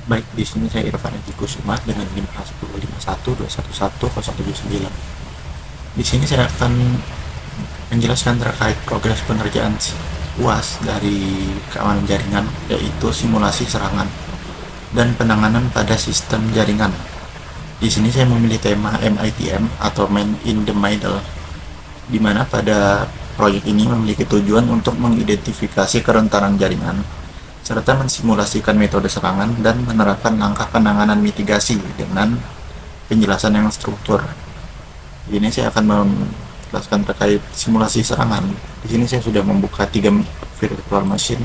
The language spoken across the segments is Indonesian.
Baik, di sini saya Irfan Edi Kusuma dengan NIM A1051211079. Di sini saya akan menjelaskan terkait progres pengerjaan UAS dari keamanan jaringan, yaitu simulasi serangan dan penanganan pada sistem jaringan. Di sini saya memilih tema MITM atau Man in the Middle, di mana pada proyek ini memiliki tujuan untuk mengidentifikasi kerentanan jaringan serta mensimulasikan metode serangan dan menerapkan langkah penanganan mitigasi dengan penjelasan yang struktur. Ini saya akan menjelaskan terkait simulasi serangan. Di sini saya sudah membuka 3 virtual machine,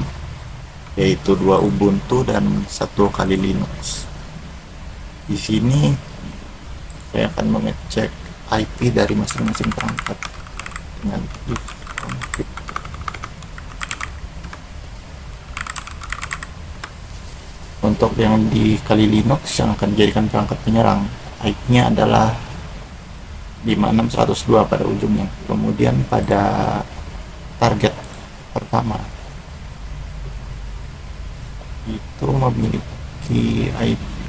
yaitu 2 Ubuntu dan 1 kali Linux. Di sini saya akan mengecek IP dari masing-masing perangkat dengan if config. Untuk yang di kali Linux yang akan dijadikan perangkat penyerang, IP-nya adalah 56102 pada ujungnya. Kemudian pada target pertama itu memiliki IP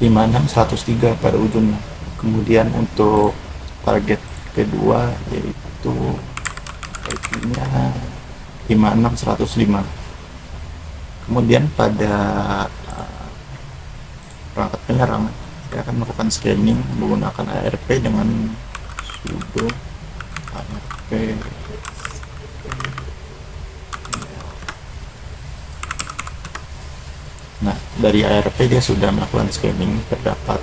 56103 pada ujungnya. Kemudian untuk target kedua yaitu IP-nya 56105. Kemudian pada perangkat penyerang saya akan melakukan scanning menggunakan ARP dengan sudo ARP. Nah, dari ARP dia sudah melakukan scanning, terdapat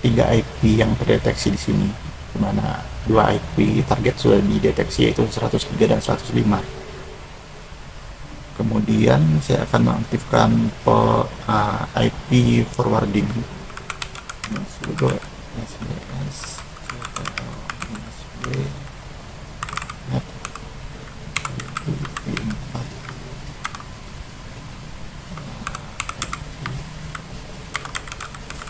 3 IP yang terdeteksi di sini, di mana 2 IP target sudah dideteksi yaitu 103 dan 105. Kemudian saya akan mengaktifkan IP forwarding sudo sbs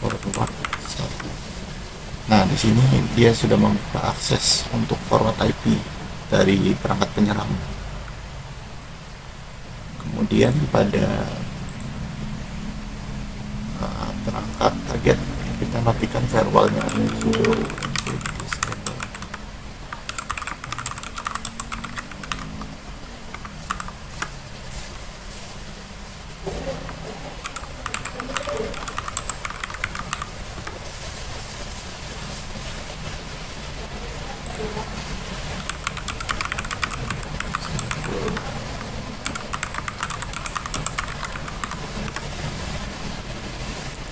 forward 1. Nah, di sini dia sudah membuka akses untuk forward IP dari perangkat penyerang. Kemudian pada perangkat target kita matikan firewallnya sudo disable.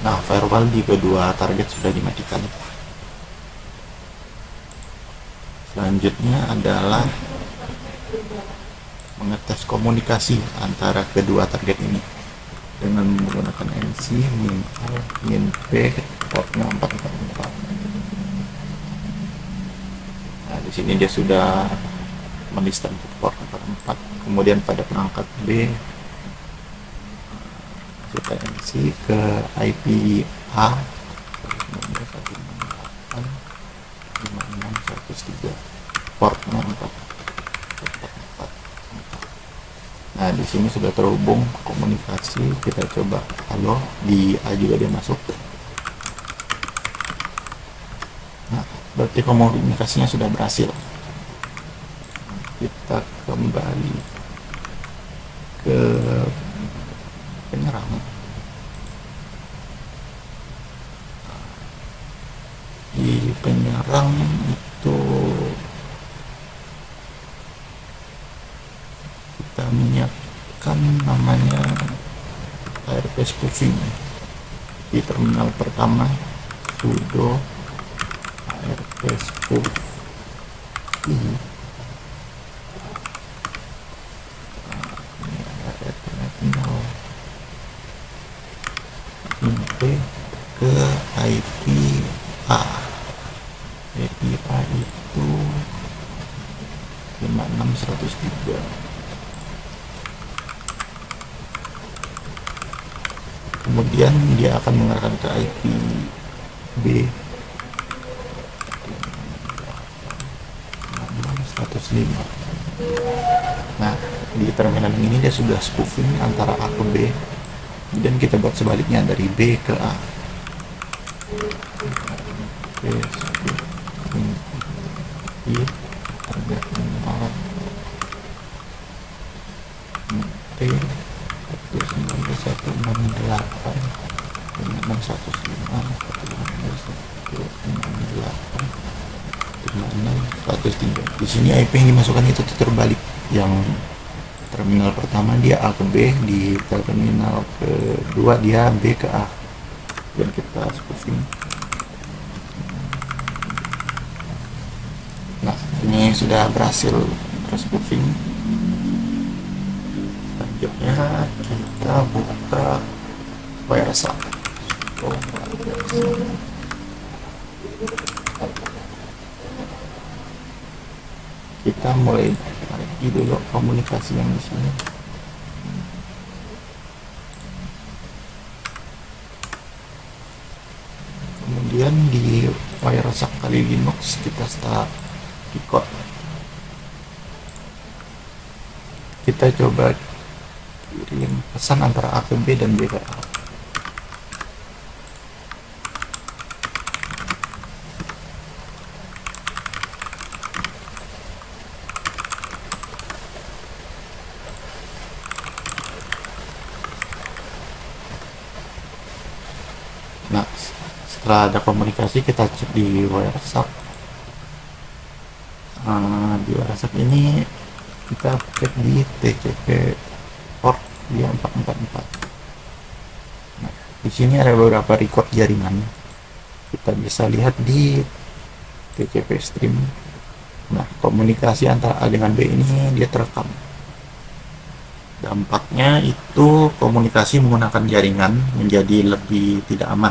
Nah, firewall di kedua target sudah dimatikan. Selanjutnya adalah mengetes komunikasi antara kedua target ini dengan menggunakan NC min A min P portnya 444. Nah, di sini dia sudah melistan port 44. Kemudian pada perangkat B kita NC ke IP A 5613 portnya 444. Nah, di sini sudah terhubung komunikasi. Kita coba halo, di A juga dia masuk. Nah, berarti komunikasinya sudah berhasil. Kita kembali ke penyerang. Di penyerang itu kita menyiapkan namanya ARP spoofing. Di terminal pertama sudo ARP spoof I. Ini ada terminal IP ke IP A. IP A itu 56103. Kemudian dia akan mengarahkan ke IP B 105. Nah, di terminal ini dia sudah spoofing antara A ke B, dan kita buat sebaliknya dari B ke A. Oke, spoofing I harga minimal T 19168 dengan 605 168 103. Di sini IP yang dimasukkan itu terbalik. Yang terminal pertama dia A ke B, di terminal kedua dia B ke A. Dan kita spoofing. Nah, ini sudah berhasil spoofing. Selanjutnya kita buka Wireshark. Kita mulai lagi dulu komunikasi yang di sini. Kemudian di Wireshark kali Linux kita start record. Kita coba kirim pesan antara A ke B dan B ke A. Nah, setelah ada komunikasi kita cek di Wireshark. Di Wireshark ini kita cek di TCP port dia 444. Nah, di sini ada beberapa record jaringan. Kita bisa lihat di TCP stream. Nah, komunikasi antara A dengan B ini dia terekam. Dampaknya itu komunikasi menggunakan jaringan menjadi lebih tidak aman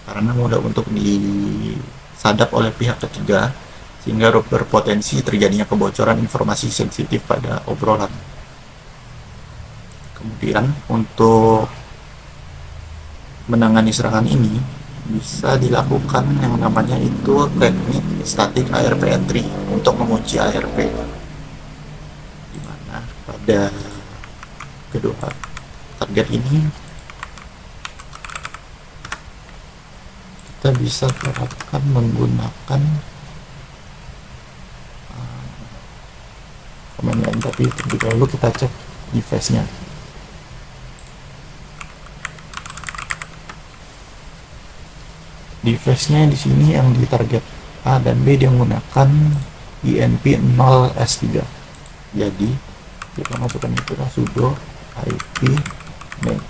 karena mudah untuk disadap oleh pihak ketiga, sehingga berpotensi terjadinya kebocoran informasi sensitif pada obrolan. Kemudian untuk menangani serangan ini bisa dilakukan yang namanya itu teknik static ARP entry untuk mengunci ARP, dimana pada kedua target ini kita bisa terapkan menggunakan command line, tapi terlebih dahulu kita cek device-nya. Device-nya di sini yang di target A dan B dia menggunakan INP 0S3. Jadi kita masukkan itu sudo IP name.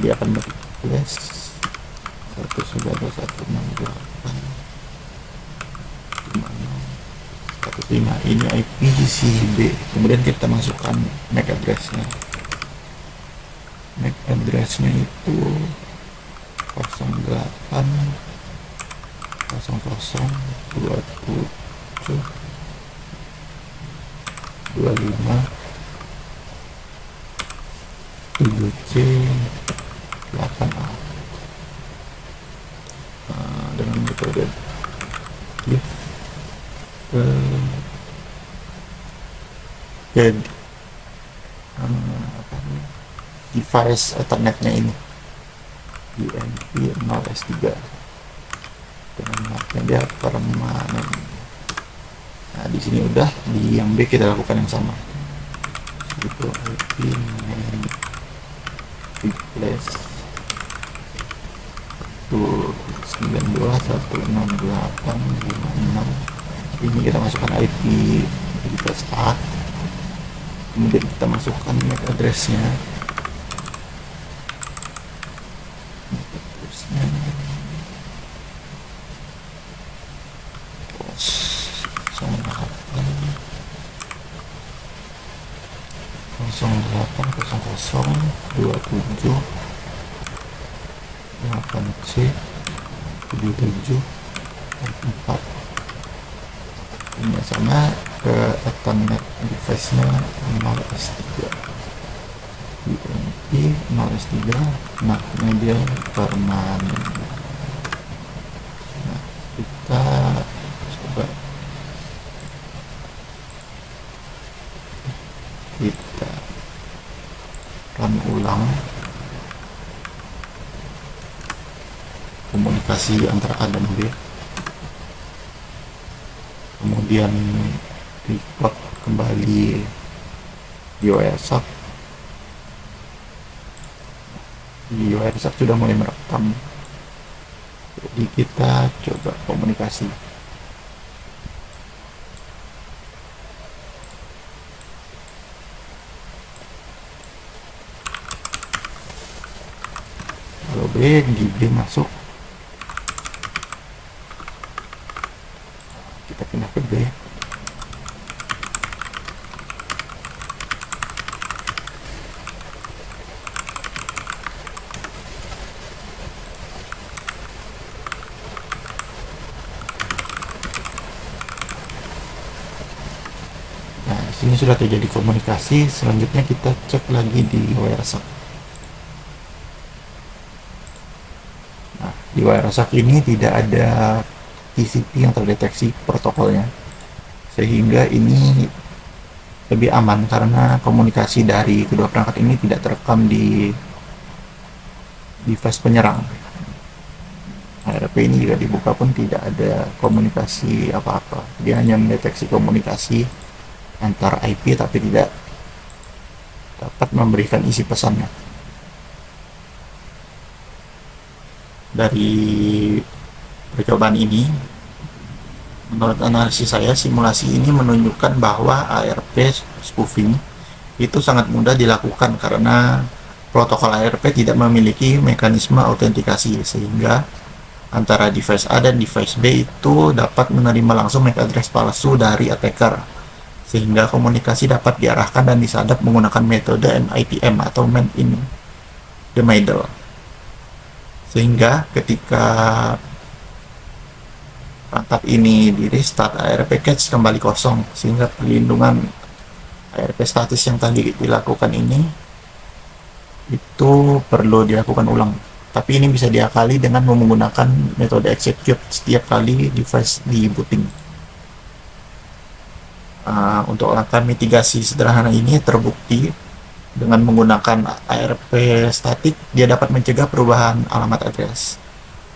Dia akan replace 192.168.5 ini IP si B. Kemudian kita masukkan MAC address-nya. MAC address-nya itu 08 00 27 25 7C 8A dengan metode give ke device Ethernetnya ini INP 0S3 dengan marknya dia permanen. Nah, di sini udah, di yang B kita lakukan yang sama. Itu IP name replace 192.168.56. Ini kita masukkan IP device A. Kemudian kita masukkan MAC address-nya. Kosong 27 8C 77 4. Ini sama ke Ethernet device-nya 0S3 INP 0S3. Nah, ini dia permanen. Nah, kita coba kita run ulang komunikasi antara A dan B, kemudian record kembali di WhatsApp. Di WhatsApp sudah mulai merekam, jadi kita coba komunikasi. Kalau B, di B masuk, kita pindah ke B. Nah, di sini sudah terjadi komunikasi. Selanjutnya kita cek lagi di WhatsApp. Nah, di WhatsApp ini tidak ada TCP yang terdeteksi protokolnya, sehingga ini lebih aman karena komunikasi dari kedua perangkat ini tidak terekam di device penyerang. ARP ini jika dibuka pun tidak ada komunikasi apa-apa, dia hanya mendeteksi komunikasi antar IP tapi tidak dapat memberikan isi pesannya. Dari percobaan ini, menurut analisis saya, simulasi ini menunjukkan bahwa ARP spoofing itu sangat mudah dilakukan karena protokol ARP tidak memiliki mekanisme autentikasi, sehingga antara device A dan device B itu dapat menerima langsung MAC address palsu dari attacker, sehingga komunikasi dapat diarahkan dan disadap menggunakan metode MITM atau Man in the Middle. Sehingga ketika perangkat ini di restart, ARP cache kembali kosong, sehingga perlindungan ARP statis yang tadi dilakukan ini itu perlu dilakukan ulang. Tapi ini bisa diakali dengan menggunakan metode execute setiap kali device di booting. Untuk langkah mitigasi sederhana ini terbukti dengan menggunakan ARP statik, dia dapat mencegah perubahan alamat address,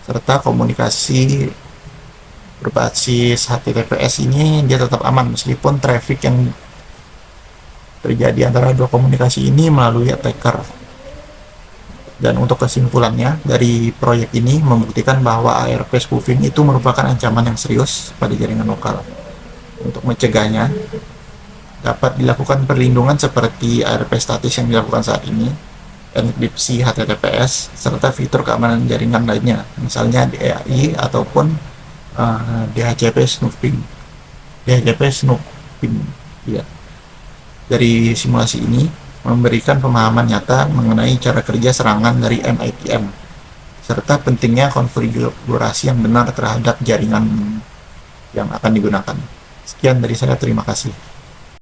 serta komunikasi berbasis HTTPS ini dia tetap aman meskipun traffic yang terjadi antara dua komunikasi ini melalui attacker. Dan untuk kesimpulannya, dari proyek ini membuktikan bahwa ARP spoofing itu merupakan ancaman yang serius pada jaringan lokal. Untuk mencegahnya, dapat dilakukan perlindungan seperti ARP statis yang dilakukan saat ini, enkripsi HTTPS, serta fitur keamanan jaringan lainnya, misalnya DAI ataupun DHCP snooping. Ya. Dari simulasi ini memberikan pemahaman nyata mengenai cara kerja serangan dari MITM, serta pentingnya konfigurasi yang benar terhadap jaringan yang akan digunakan. Sekian dari saya, terima kasih.